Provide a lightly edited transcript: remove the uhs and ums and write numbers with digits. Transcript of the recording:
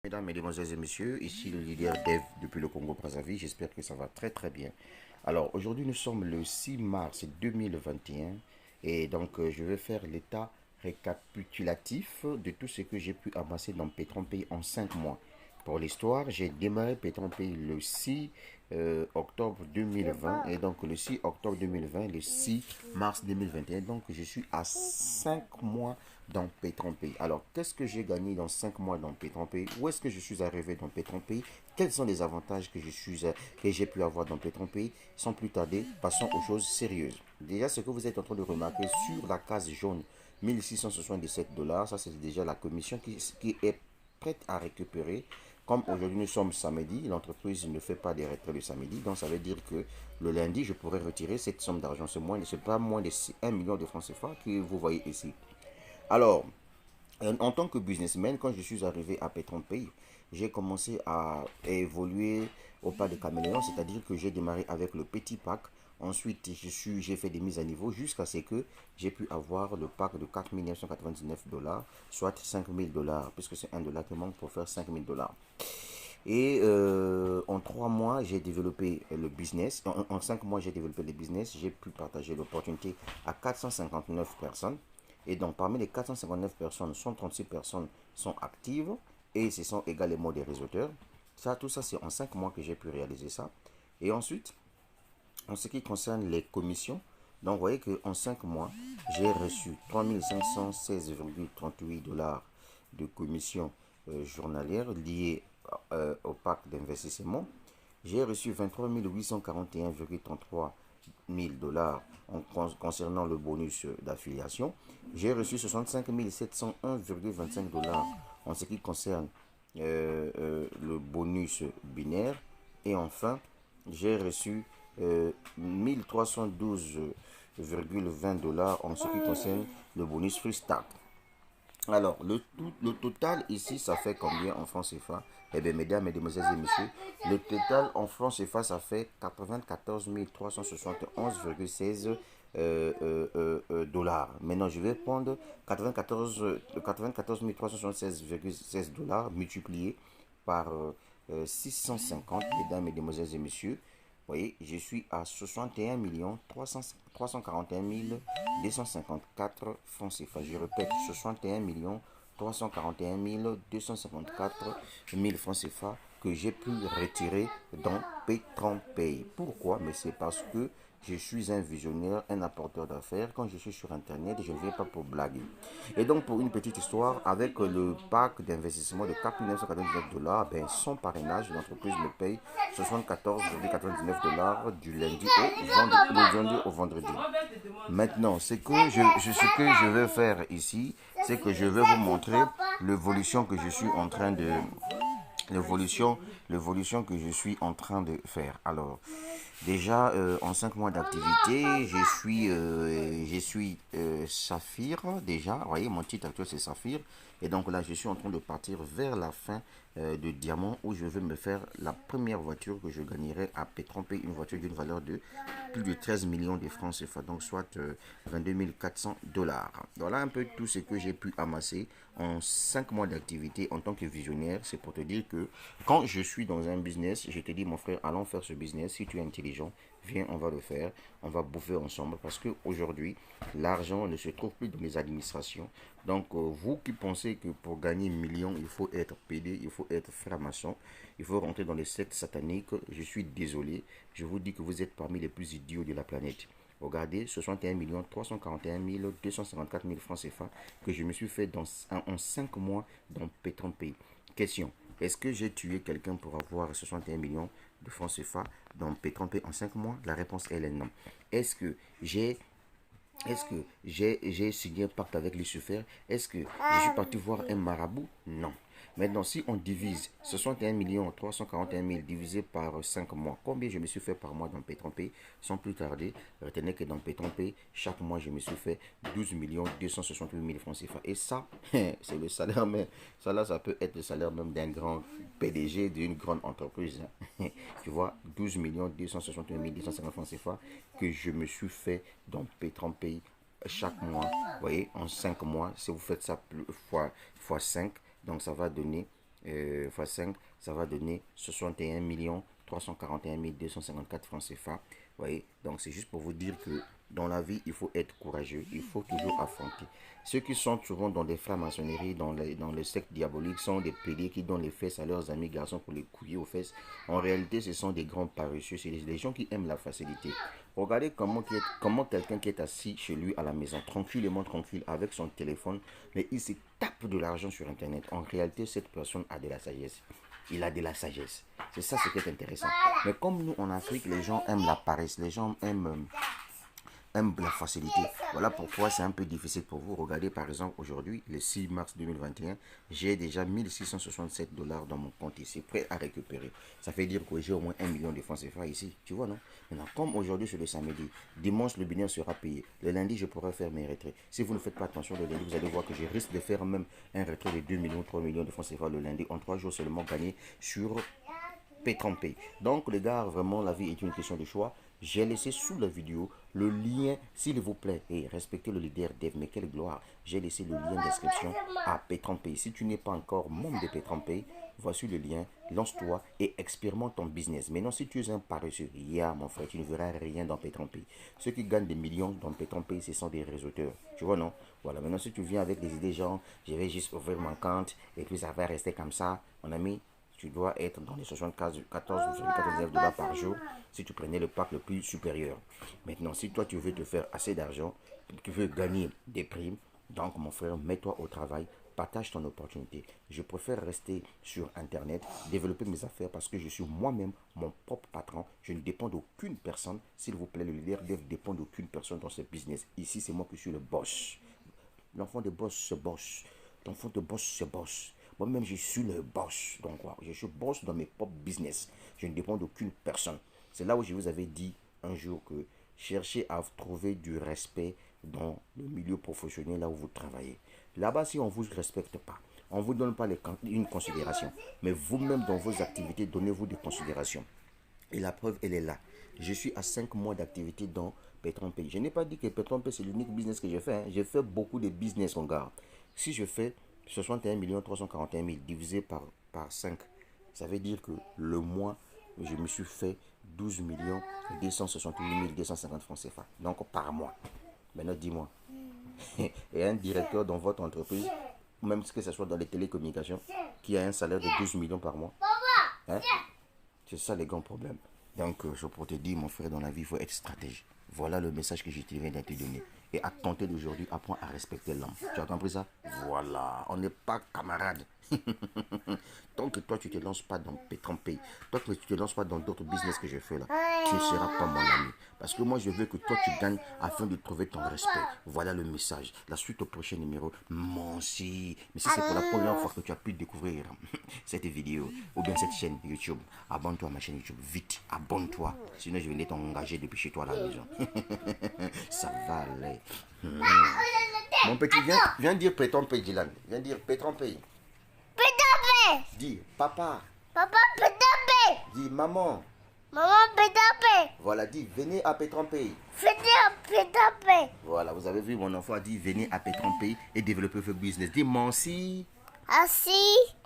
Mesdames, Mesdemoiselles et Messieurs, ici le leader Dev depuis le Congo-Brazzaville. J'espère que ça va très très bien. Alors aujourd'hui nous sommes le 6 mars 2021 et donc je vais faire l'état récapitulatif de tout ce que j'ai pu amasser dans Petron Pays en 5 mois. Pour l'histoire, j'ai démarré Petron Pays le 6 octobre 2020 et donc le 6 octobre 2020, le 6 mars 2021. Donc je suis à 5 mois dans Petron Pays. Alors qu'est-ce que j'ai gagné dans 5 mois dans Petron Pays? Où est-ce que je suis arrivé dans Petron Pays? Quels sont les avantages que j'ai pu avoir dans Petron Pays? Sans plus tarder, passons aux choses sérieuses. Déjà, ce que vous êtes en train de remarquer sur la case jaune, 1677 dollars, ça c'est déjà la commission qui est prête à récupérer. Comme aujourd'hui nous sommes samedi, l'entreprise ne fait pas des retraits le samedi, donc ça veut dire que le lundi, je pourrais retirer cette somme d'argent. C'est pas moins de 1 million de francs CFA que vous voyez ici. Alors, en tant que businessman, quand je suis arrivé à Petron Pays, j'ai commencé à évoluer au pas de caméléon, c'est-à-dire que j'ai démarré avec le petit pack. Ensuite, j'ai fait des mises à niveau jusqu'à ce que j'ai pu avoir le pack de 4 999 dollars, soit 5 000 dollars, puisque c'est un dollar qui manque pour faire 5 000 dollars. Et en 3 mois, j'ai développé le business. En 5 mois, j'ai développé le business. J'ai pu partager l'opportunité à 459 personnes. Et donc, parmi les 459 personnes, 136 personnes sont actives et ce sont également des réseauteurs. Tout ça, c'est en 5 mois que j'ai pu réaliser ça. Et ensuite, en ce qui concerne les commissions, donc vous voyez qu'en 5 mois, j'ai reçu 3516,38 dollars de commissions journalières liées au pack d'investissement. J'ai reçu 23 841,33 000 dollars concernant le bonus d'affiliation. J'ai reçu 65 701,25 dollars en ce qui concerne le bonus binaire. Et enfin, j'ai reçu 1312,20 dollars en ce qui concerne le bonus freestyle. Alors, le total ici, ça fait combien en francs CFA? Eh bien, mesdames, mesdemoiselles et messieurs, le total en francs CFA, ça fait 94 371,16 dollars. Maintenant, je vais prendre 94 376,16 dollars multiplié par 650, mesdames, mesdemoiselles et messieurs. Vous voyez, je suis à 61 341 254 francs CFA. Je répète, 61 341 254 000 francs CFA que j'ai pu retirer dans Petron Pay. Pourquoi? Mais c'est parce que je suis un visionnaire, un apporteur d'affaires. Quand je suis sur Internet, je ne viens pas pour blaguer. Et donc, pour une petite histoire, avec le pack d'investissement de 4 999 dollars, ben, sans parrainage, l'entreprise me paye 74,99 dollars du lundi au vendredi. Maintenant, ce que je vais faire ici, c'est que je vais vous montrer l'évolution que je suis en train de l'évolution que je suis en train de faire. Alors, déjà, en 5 mois d'activité, je suis Saphir, déjà. Vous voyez, mon titre actuel, c'est Saphir. Et donc là, je suis en train de partir vers la fin de Diamant, où je vais me faire la première voiture que je gagnerai à Petron Pays, une voiture d'une valeur de plus de 13 millions de francs CFA, donc soit 22 400 dollars. Voilà un peu tout ce que j'ai pu amasser en 5 mois d'activité en tant que visionnaire. C'est pour te dire que quand je suis dans un business, je te dis, mon frère, allons faire ce business. Si tu es intelligent, viens, on va le faire. On va bouffer ensemble parce qu'aujourd'hui, l'argent ne se trouve plus dans les administrations. Donc, vous qui pensez que pour gagner millions, il faut être PD, il faut être franc-maçon, il faut rentrer dans les sectes sataniques, je suis désolé. Je vous dis que vous êtes parmi les plus idiots de la planète. Regardez, 61 341 254 000 francs CFA que je me suis fait en 5 mois dans Petron Pays. Question, est-ce que j'ai tué quelqu'un pour avoir 61 millions de francs CFA dans Petron Pays en 5 mois? La réponse est non. Est-ce que j'ai signé un pacte avec Lucifer? Est-ce que je suis parti voir un marabout? Non. Maintenant, si on divise 61 341 000 divisé par 5 mois, combien je me suis fait par mois dans Petron Pay? Sans plus tarder, retenez que dans Petron Pay, chaque mois, je me suis fait 12 268 000 francs CFA. Et ça, c'est le salaire, mais ça là, ça peut être le salaire même d'un grand PDG d'une grande entreprise. Tu vois, 12 268 250 francs CFA que je me suis fait dans Petron Pay chaque mois. Vous voyez, en 5 mois, si vous faites ça fois 5, donc ça va donner fois 5, ça va donner 61 341 254 francs CFA. Vous voyez, donc c'est juste pour vous dire que dans la vie, il faut être courageux, il faut toujours affronter. Ceux qui sont souvent dans des francs-maçonneries, dans le secte diabolique, sont des pédés qui donnent les fesses à leurs amis garçons pour les couiller aux fesses. En réalité, ce sont des grands paresseux, c'est des gens qui aiment la facilité. Regardez comment quelqu'un qui est assis chez lui à la maison, tranquillement tranquille, avec son téléphone, mais il se tape de l'argent sur Internet. En réalité, cette personne a de la sagesse. Il a de la sagesse. C'est ça ce qui est intéressant. Mais comme nous, en Afrique, les gens aiment la paresse, les gens aiment la facilité. Voilà pourquoi c'est un peu difficile pour vous. Regardez par exemple aujourd'hui, le 6 mars 2021, j'ai déjà 1667 dollars dans mon compte ici, prêt à récupérer. Ça fait dire que j'ai au moins 1 million de francs CFA ici. Tu vois, non? Maintenant, comme aujourd'hui c'est le samedi, dimanche le bilan sera payé. Le lundi, je pourrai faire mes retraits. Si vous ne faites pas attention, le lundi, vous allez voir que je risque de faire même un retrait de 2 millions, 3 millions de francs CFA le lundi en 3 jours seulement gagné sur Pay. Donc les gars, vraiment la vie est une question de choix. J'ai laissé sous la vidéo le lien, s'il vous plaît, et respectez le leader Dev, mais quelle gloire. J'ai laissé le lien d'inscription à Pay. Si tu n'es pas encore membre de Pay, voici le lien, lance-toi et expérimente ton business. Maintenant, si tu es un paresseux, mon frère, tu ne verras rien dans Pay. Ceux qui gagnent des millions dans Pay, ce sont des réseauteurs. Tu vois, non? Voilà, maintenant si tu viens avec des idées genre, je vais juste ouvrir mon compte et puis ça va rester comme ça, mon ami, tu dois être dans les 74,99 dollars par jour si tu prenais le pack le plus supérieur. Maintenant, si toi tu veux te faire assez d'argent, tu veux gagner des primes, donc mon frère, mets-toi au travail, partage ton opportunité. Je préfère rester sur Internet, développer mes affaires parce que je suis moi-même mon propre patron. Je ne dépends d'aucune personne. S'il vous plaît, le leader ne dépend d'aucune personne dans ce business. Ici, c'est moi qui suis le boss. L'enfant de boss se boss. L'enfant de boss se boss. Moi-même, je suis le boss. Donc, quoi, je suis boss dans mes propres business. Je ne dépends d'aucune personne. C'est là où je vous avais dit un jour que cherchez à trouver du respect dans le milieu professionnel là où vous travaillez. Là-bas, si on ne vous respecte pas, on ne vous donne pas une considération. Mais vous-même, dans vos activités, donnez-vous des considérations. Et la preuve, elle est là. Je suis à 5 mois d'activité dans Pay. Je n'ai pas dit que Pay, c'est l'unique business que je fais. J'ai fait beaucoup de business, mon gars. Si je fais 61 341 000 divisé par 5, ça veut dire que le mois, je me suis fait 12 268 250 francs CFA. Donc par mois. Maintenant, dis-moi. Et un directeur dans votre entreprise, même que ce soit dans les télécommunications, qui a un salaire de 12 millions par mois. Hein? C'est ça les grands problèmes. Donc, je peux te dire, mon frère, dans la vie, il faut être stratège. Voilà le message que je viens de te donner. Et à compter d'aujourd'hui, apprends à respecter l'homme. Tu as compris ça? Voilà, on n'est pas camarades. Tant que toi, tu ne te lances pas dans Pay, tant que tu ne te lances pas dans d'autres business que je fais là, tu ne seras pas mon ami. Parce que moi, je veux que toi, tu gagnes afin de trouver ton respect. Voilà le message. La suite au prochain numéro. Merci. Mais si c'est pour la première fois que tu as pu découvrir cette vidéo ou bien cette chaîne YouTube, abonne-toi à ma chaîne YouTube. Vite, abonne-toi. Sinon, je vais t'engager depuis chez toi à la maison. Ça va aller. Mon petit, viens dire Pétron Pay, Dylan. Viens dire Pétron Pay. Dis papa. Papa Pétron. Dis maman. Maman Pétron. Voilà, dis venez à Pétron Pay. Venez à Pétron. Voilà, vous avez vu, mon enfant a dit venez à Pétron Pay et développer votre business. Dis merci. Assis.